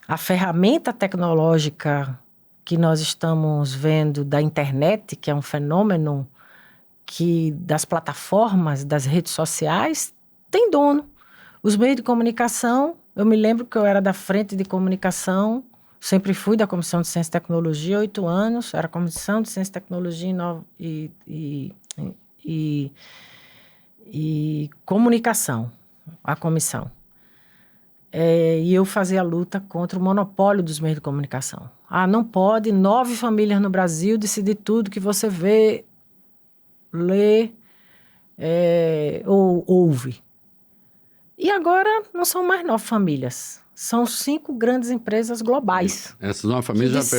a ferramenta tecnológica que nós estamos vendo da internet, que é um fenômeno que das plataformas, das redes sociais, tem dono. Os meios de comunicação, eu me lembro que eu era da frente de comunicação, sempre fui da Comissão de Ciência e Tecnologia, 8 anos, era Comissão de Ciência e Tecnologia e Comunicação, a comissão. E eu fazia a luta contra o monopólio dos meios de comunicação. Não pode 9 famílias no Brasil decidir tudo que você vê, lê ou ouve. E agora não são mais 9 famílias, são 5 grandes empresas globais. Essas 9 famílias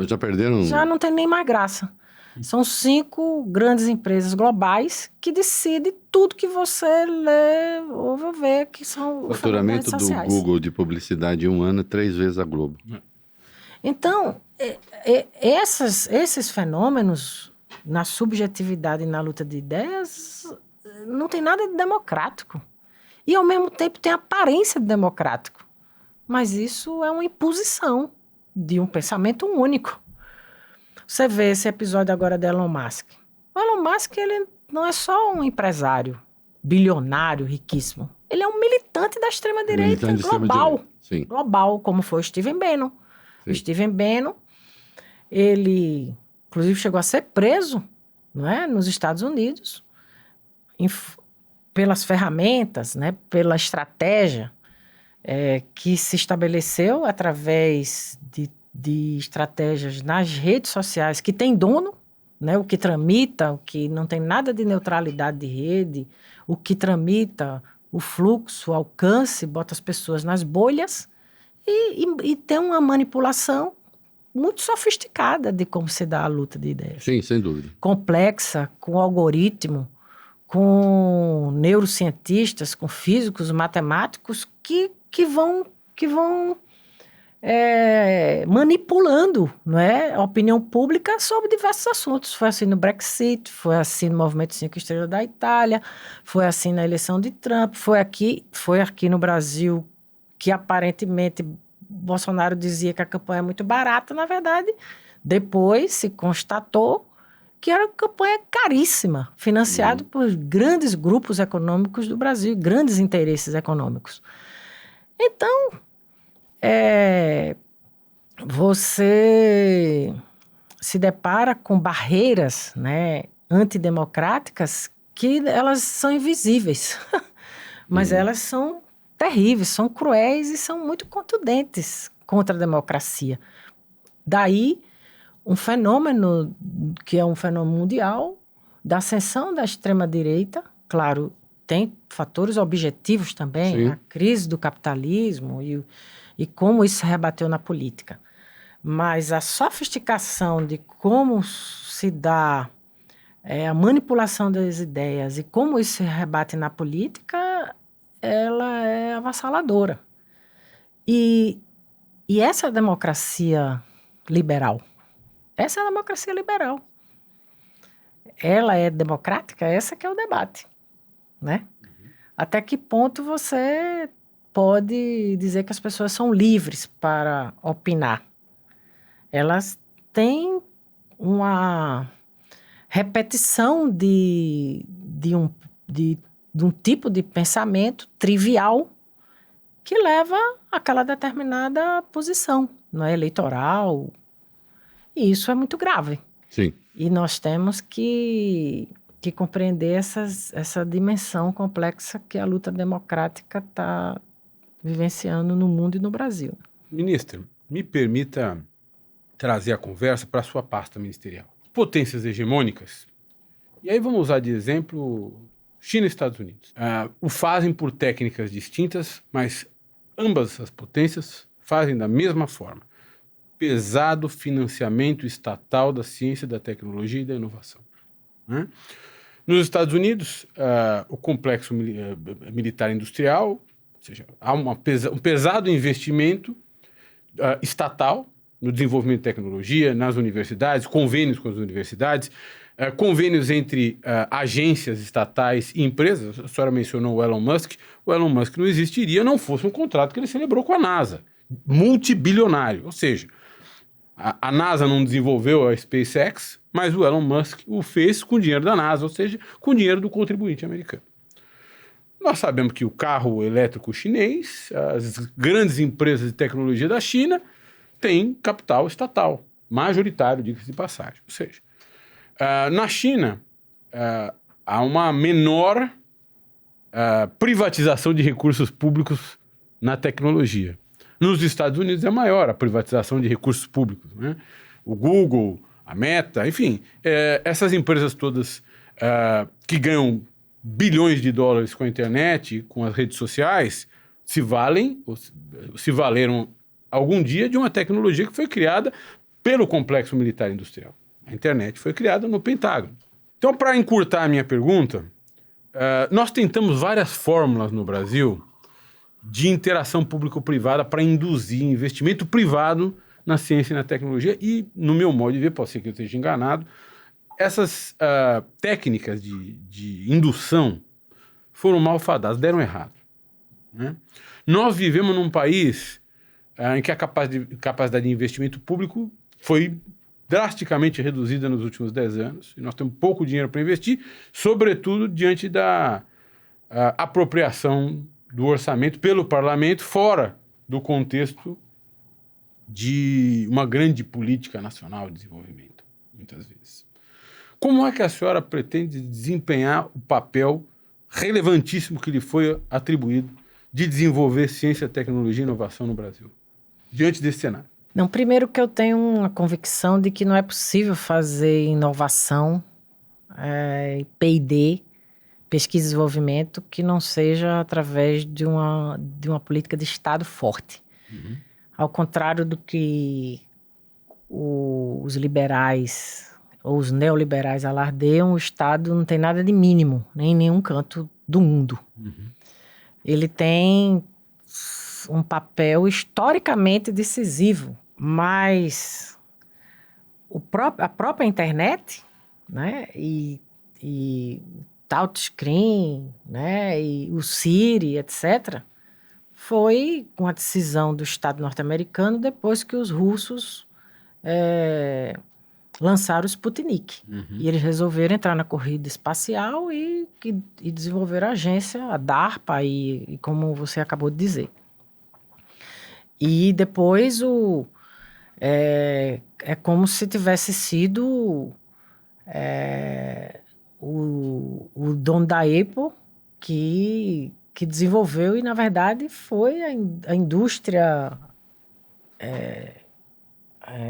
já perderam... Já não tem nem mais graça. São 5 grandes empresas globais que decidem tudo que você lê ou vê, que são o faturamento do Google de publicidade em um ano é 3 vezes a Globo. Então, esses fenômenos, na subjetividade e na luta de ideias, não tem nada de democrático. E, ao mesmo tempo, tem aparência de democrático. Mas isso é uma imposição de um pensamento único. Você vê esse episódio agora de Elon Musk. O Elon Musk, ele não é só um empresário bilionário, riquíssimo. Ele é um militante da extrema-direita global. Sim. Global, como foi o Stephen Bannon. Sim. O Stephen Bannon, ele, inclusive, chegou a ser preso, não é, nos Estados Unidos, pelas ferramentas, né, pela estratégia que se estabeleceu através de estratégias nas redes sociais que tem dono, né, o que tramita, o que não tem nada de neutralidade de rede, o que tramita o fluxo, o alcance, bota as pessoas nas bolhas e tem uma manipulação muito sofisticada de como se dá a luta de ideias. Sim, sem dúvida. Complexa, com algoritmo, com neurocientistas, com físicos, matemáticos que vão manipulando, não é, a opinião pública sobre diversos assuntos. Foi assim no Brexit, foi assim no Movimento 5 Estrelas da Itália, foi assim na eleição de Trump, foi aqui no Brasil, que aparentemente Bolsonaro dizia que a campanha é muito barata. Na verdade, depois se constatou que era uma campanha caríssima, financiada por grandes grupos econômicos do Brasil, grandes interesses econômicos. Então, você se depara com barreiras, né, antidemocráticas que elas são invisíveis, mas elas são terríveis, são cruéis e são muito contundentes contra a democracia. Daí, um fenômeno que é um fenômeno mundial da ascensão da extrema-direita, claro, tem fatores objetivos também, Sim. A crise do capitalismo e como isso se rebateu na política. Mas a sofisticação de como se dá a manipulação das ideias e como isso se rebate na política, ela é avassaladora. E essa democracia liberal, essa é a democracia liberal. Ela é democrática? Essa que é o debate, né? Até que ponto você pode dizer que as pessoas são livres para opinar? Elas têm uma repetição de um tipo de pensamento trivial que leva àquela determinada posição, não é, eleitoral. E isso é muito grave. Sim. E nós temos que compreender essa dimensão complexa que a luta democrática está vivenciando no mundo e no Brasil. Ministra, me permita trazer a conversa para a sua pasta ministerial. Potências hegemônicas, e aí vamos usar de exemplo China e Estados Unidos. O fazem por técnicas distintas, mas ambas as potências fazem da mesma forma. Pesado financiamento estatal da ciência, da tecnologia e da inovação. Né? Nos Estados Unidos, o complexo militar industrial, ou seja, há um pesado investimento estatal no desenvolvimento de tecnologia, nas universidades, convênios com as universidades, convênios entre agências estatais e empresas. A senhora mencionou o Elon Musk. O Elon Musk não existiria não fosse um contrato que ele celebrou com a NASA. multibilionário. Ou seja, a NASA não desenvolveu a SpaceX, mas o Elon Musk o fez com dinheiro da NASA, ou seja, com dinheiro do contribuinte americano. Nós sabemos que o carro elétrico chinês, as grandes empresas de tecnologia da China, têm capital estatal, majoritário, diga-se de passagem. Ou seja, na China, há uma menor privatização de recursos públicos na tecnologia. Nos Estados Unidos é maior a privatização de recursos públicos, né? O Google, a Meta, enfim, essas empresas todas que ganham bilhões de dólares com a internet, com as redes sociais, se valeram algum dia de uma tecnologia que foi criada pelo complexo militar industrial. A internet foi criada no Pentágono. Então, para encurtar a minha pergunta, nós tentamos várias fórmulas no Brasil de interação público-privada para induzir investimento privado na ciência e na tecnologia e, no meu modo de ver, pode ser que eu esteja enganado, essas técnicas de indução foram mal fadadas, deram errado, né? Nós vivemos num país em que a capacidade de investimento público foi drasticamente reduzida nos últimos 10 anos, e nós temos pouco dinheiro para investir, sobretudo diante da apropriação do orçamento pelo parlamento fora do contexto de uma grande política nacional de desenvolvimento, muitas vezes. Como é que a senhora pretende desempenhar o papel relevantíssimo que lhe foi atribuído de desenvolver ciência, tecnologia e inovação no Brasil, diante desse cenário? Não, primeiro que eu tenho uma convicção de que não é possível fazer inovação, P&D, pesquisa e desenvolvimento, que não seja através de uma política de Estado forte. Uhum. Ao contrário do que os liberais ou os neoliberais alardeiam, o Estado não tem nada de mínimo, nem em nenhum canto do mundo. Uhum. Ele tem um papel historicamente decisivo, mas a própria internet, né, e touchscreen, né, e o Siri, etc., foi uma decisão do Estado norte-americano depois que os russos lançaram o Sputnik. Uhum. E eles resolveram entrar na corrida espacial e desenvolveram a agência, a DARPA, e como você acabou de dizer. E depois é como se tivesse sido o dono da Apple que desenvolveu, e na verdade foi a indústria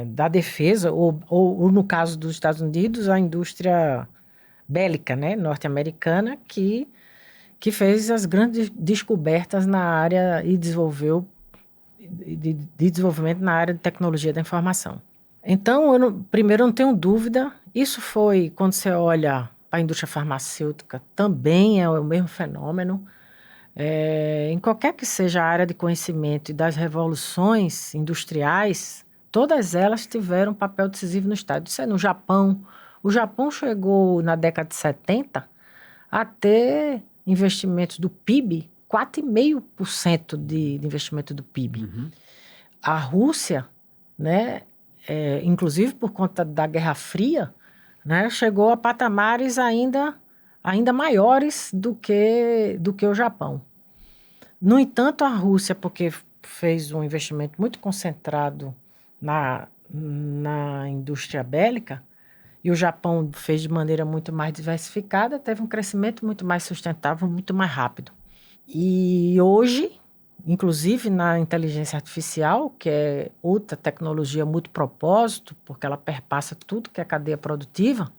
da defesa, ou no caso dos Estados Unidos, a indústria bélica, né, norte-americana, que fez as grandes descobertas na área e desenvolveu de desenvolvimento na área de tecnologia da informação. Então, primeiro, eu não tenho dúvida, isso foi, quando você olha para a indústria farmacêutica, também é o mesmo fenômeno. Em qualquer que seja a área de conhecimento e das revoluções industriais, todas elas tiveram um papel decisivo no Estado. Isso é no Japão. O Japão chegou, na década de 70, a ter investimentos do PIB, 4,5% de investimento do PIB. Uhum. A Rússia, né, inclusive por conta da Guerra Fria, né, chegou a patamares ainda maiores do que o Japão. No entanto, a Rússia, porque fez um investimento muito concentrado na indústria bélica, e o Japão fez de maneira muito mais diversificada, teve um crescimento muito mais sustentável, muito mais rápido. E hoje, inclusive na inteligência artificial, que é outra tecnologia multipropósito, porque ela perpassa tudo que é cadeia produtiva,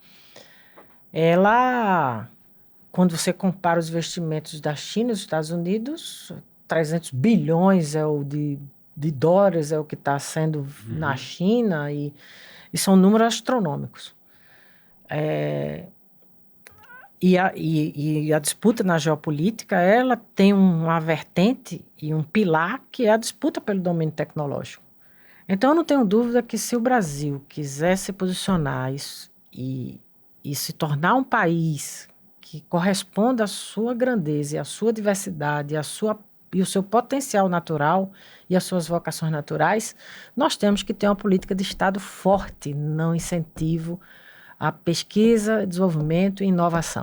quando você compara os investimentos da China e dos Estados Unidos, 300 bilhões de dólares é o que está sendo na China, e são números astronômicos. E a disputa na geopolítica, ela tem uma vertente e um pilar que é a disputa pelo domínio tecnológico. Então, eu não tenho dúvida que se o Brasil quiser se posicionar e se tornar um país que corresponda à sua grandeza, à sua diversidade, à sua e o seu potencial natural e as suas vocações naturais, nós temos que ter uma política de Estado forte no incentivo à pesquisa, desenvolvimento e inovação.